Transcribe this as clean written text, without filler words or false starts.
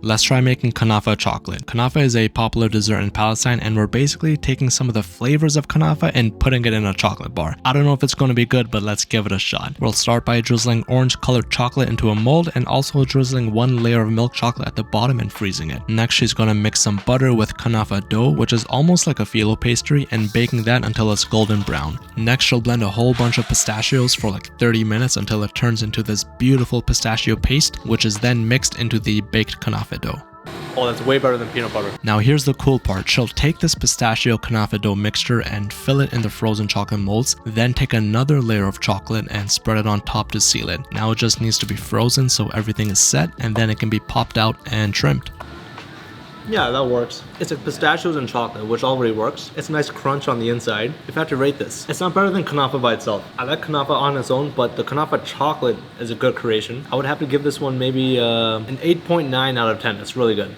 Let's try making kunafa chocolate. Kunafa is a popular dessert in Palestine, and we're basically taking some of the flavors of kunafa and putting it in a chocolate bar. I don't know if it's going to be good, but let's give it a shot. We'll start by drizzling orange colored chocolate into a mold and also drizzling one layer of milk chocolate at the bottom and freezing it. Next, she's going to mix some butter with kunafa dough, which is almost like a phyllo pastry, and baking that until it's golden brown. Next, she'll blend a whole bunch of pistachios for like 30 minutes until it turns into this beautiful pistachio paste, which is then mixed into the baked kunafa dough. Oh, that's way better than peanut butter. Now here's the cool part. She'll take this pistachio kunafa dough mixture and fill it in the frozen chocolate molds, then take another layer of chocolate and spread it on top to seal it. Now it just needs to be frozen so everything is set, and then it can be popped out and trimmed. Yeah, that works. It's like pistachios and chocolate, which already works. It's a nice crunch on the inside. If I have to rate this, it's not better than kunafa by itself. I like kunafa on its own, but the kunafa chocolate is a good creation. I would have to give this one maybe an 8.9 out of 10. It's really good.